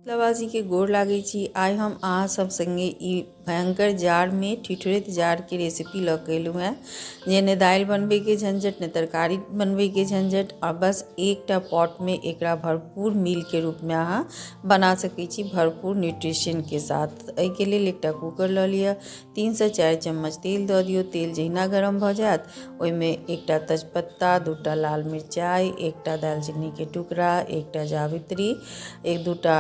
मिथिलावासी के गोर लागै छी। आइ हम अहाँ सब संगे ई भयंकर जाड़ में ठिठुरैत जाड़ के रेसिपी लऽ के एलहुँ हैं, जे ने दालि बनबे के झंझट ने तरकारी बनबे के झंझट, और बस एकटा पॉट में एकरा भरपूर मील के रूप में अहाँ बना सकै छी, भरपूर न्यूट्रिशन के साथ। एहि के लेल एकटा कुकर लऽ लिअ, 3 से 4 चम्मच तेल दऽ दियौ। तेल जहिना गरम भऽ जायत ओहिमे एकटा तेजपत्ता, 2टा लाल मिरचाई, एकटा दालचीनी के टुकड़ा, एकटा जावित्री, 1-2टा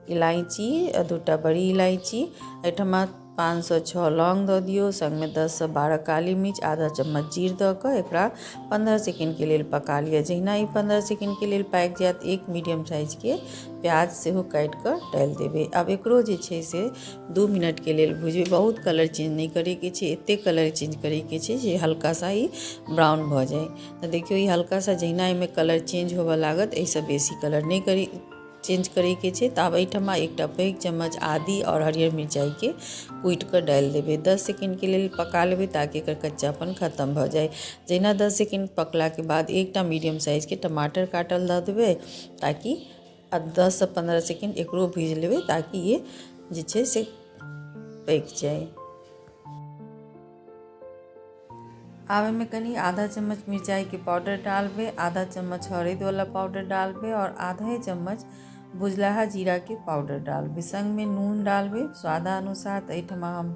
इलायची, 2टा बड़ी इलायची, एहिठमा 5 से 6 लौंग दऽ दियौ, संगमे 10 से 12 काली मिर्च, आधा चम्मच जीर दऽ कऽ एकरा 15 सेकेंड के लेल पका लिअ। जहिना ई 15 सेकेंड के लेल पाकि जायत, एक मीडियम साइज के प्याज सेहो काटि कऽ डालि देबै। आब एकरो जे छै से 2 मिनट के लेल भुजबै। बहुत कलर चेंज नहीं करे के छै, एते कलर चेंज करे के छै जे हल्का सा ही ब्राउन भऽ जाए। तऽ देखियो ई हल्का सा जहिना एहिमे कलर चेंज होबऽ लागत, एहिसँ बेसी कलर नहीं चेंज करे के छै। तऽ आब एहिठमा एकटा पैघ चम्मच आदी और हरियर मिरचाई के कूटि कऽ डालि देबै। 10 सेकेंड के लेल पका लेबै ताकि एकर कच्चापन खत्म भऽ जाए। जहिना 10 सेकेंड पकला के बाद एकटा मीडियम साइज के टमाटर काटल दऽ देबै, ताकि 10 से 15 सेकेंड एकरो भूजि लेबै ताकि ये जे छै से पकि जाए। आब एहिमे कनी आधा चम्मच मिरचाई के पाउडर डालबे, आधा चम्मच हरद वाला पाउडर डालबे और आधा चम्मच भुजलाहा जीरा के पाउडर डालबे। संग में नून डालबे स्वादानुसार। तऽ एहिठमा हम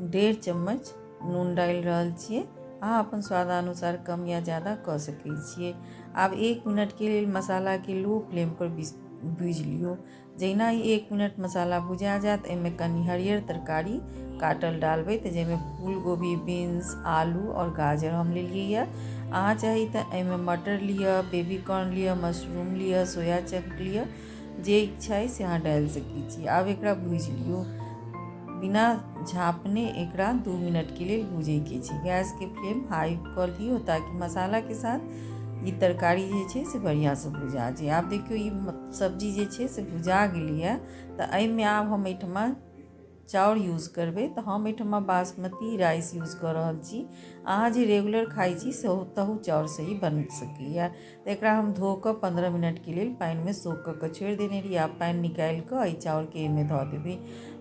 1.5 चम्मच नून डालि रहल छियै, अहाँ अपन स्वादानुसार कम या ज़्यादा कऽ सकै छियै। आब 1 मिनट के लेल मसाला के लो फ्लेम पर भूजि लियो। जहिना ही 1 मिनट मसाला भुजा जायत, एहिमे कनी हरियर तरकारी काटल डालबै। तऽ जाहिमे फूल गोभी, बीन्स, आलू और गाजर हम लेलियै यऽ। अहाँ चाही तऽ एहिमे मटर लिअ, बेबी कॉर्न लिअ, मशरूम लिअ, सोया चंक लिअ, जे इच्छा है से अहाँ डालि सकै छी। आब एकरा भूजि लियो, बिना झाँपने एकरा 2 मिनट के लेल भूजै के छै। गैस के फ्लेम हाई कर दियो ताकि मसाला के साथ ई तरकारी जे छै से बढ़िया से भुजा जाए। आब देखियो ई सब्जी जे छै से भुजा गेली है। तऽ एहिमे आब हम एहिठमा चाउर यूज करबै। तऽ हम एहिठमा बासमती राइस यूज कऽ रहल छी। अहाँ जे रेगुलर खाइ छी सेहो तहू चाउर से ही बन सकैए। तऽ एकरा हम धो कऽ 15 मिनट के लेल पानि में सोख कऽ के छोड़ि देने रहिए। आब पानि निकालि कऽ एहि चाउर के एहिमे धऽ देबै।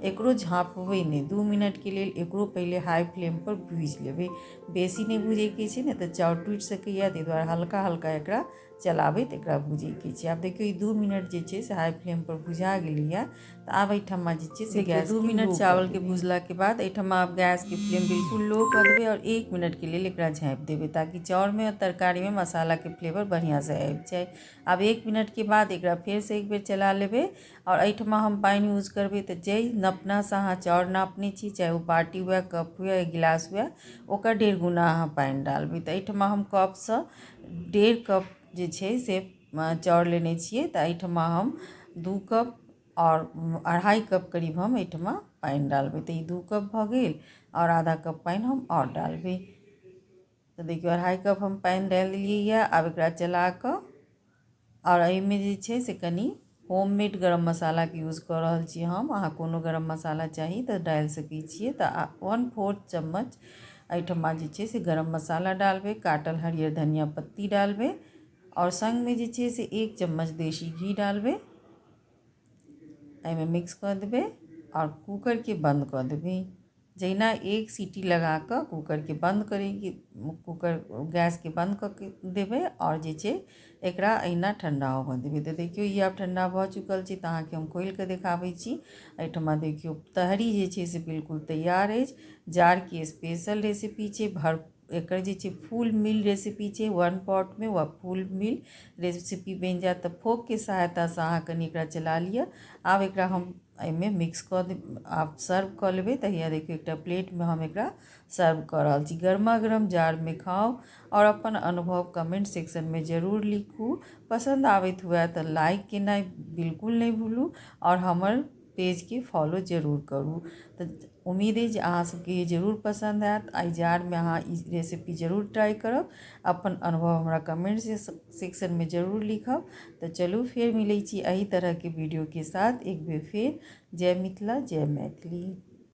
एकरो झाँपबै नहीं, 2 मिनट के लेल एकरो पहले हाई फ्लेम पर भूजि लेबै। बेसी नहीं भूजै के छै, नहीं तऽ चाउर टूटि सकैए। ताहि दुआरे हल्का हल्का एकरा चलाबैत एकरा भूजै के छै। आब देखियो ई 2 मिनट जे छै से हाई फ्लेम पर भुजा गेली है। तऽ आब एहिठमा जे छै से गैस 2 मिनट चावल के भुजला के बाद एहिठमा आप गैस के फ्लेम बिल्कुल लो कर देबै और 1 मिनट के लिए एकरा झाँपि देबै, ताकि चाउर में और तरकारी में मसाला के फ्लेवर बढ़िया से आबि जाए। अब 1 मिनट के बाद एकरा फिर से एक बेर चला लेबै। और एहिठमा हम पानी यूज करबै। तऽ जेहि नपना से अहाँ चाउर नापने छी, चाहे वो बाटी हुए, कप हुए या गिलास हुए, ओकर 1.5 गुना अहाँ पानी डालबै। तऽ एहिठमा हम कप से 1.5 कप जे छै से चाउर लेने छियै। तऽ एहिठमा हम 2 कप और 2.5 कप करीब हम एहिठमा पानी डालबै। तऽ ई 2 कप भऽ गेल और आधा कप पानी हम और डालबै। तऽ देखियो 2.5 कप हम पानी डालि देलियै यऽ। आब एकरा चला कऽ और एहिमे जे छै से कनी होममेड गरम मसाला के यूज कऽ रहल छी हम। अहाँ कोनो गरम मसाला चाही तऽ डालि सकै छियै। तऽ 1/4 चम्मच एहिठमा जे छै से गरम मसाला डालबै, काटल हरियर धनिया पत्ती डालबै और संग में जे छै से 1 चम्मच देशी घी डालबै। एहिमे मिक्स कऽ देबै और कुकर के बंद कऽ देबै। जहिना 1 सीटी लगा कऽ कुकर के बंद करेगी, कुकर गैस के बंद कऽ के देबै और जे छै एकरा अहिना ठंडा होबऽ देबै। तऽ देखियो ई आब ठंडा भऽ चुकल छै। तऽ अहाँके हम खोलि कऽ देखाबै छी। एहिठमा देखियो तहरी जे छै से बिल्कुल तैयार अछि। जाड़ के स्पेशल रेसिपी छै। एकर जे छै फुल मील रेसिपी छै। 1 पॉट में वह फुल मील रेसिपी बनि जायत। तऽ फोक के सहायता से अहाँ कनी एकरा चला लिअ। आब एकरा हम एहिमे मिक्स कऽ दे, आप सर्व कऽ लेबै। तहिया देखियो एकटा प्लेट में हम एकरा सर्व कऽ रहल छी। गर्मा गर्म जाड़ में खाओ और अपन अनुभव कमेंट सेक्शन में जरूर लिखू। पसंद आबैत हुए तऽ लाइक केनाइ बिल्कुल नहीं भूलू और हमर पेज के फॉलो जरूर करू। तऽ उम्मीद है जे अहाँ सबके ये जरूर पसंद आयत। आई जाड़ में अहाँ ई रेसिपी जरूर ट्राई करब। अपन अनुभव हमरा कमेंट सेक्शन में जरूर लिखब। तऽ चलू फिर मिलै छी एही तरह के वीडियो के साथ एक बेर फिर। जय मिथिला, जय मैथिली।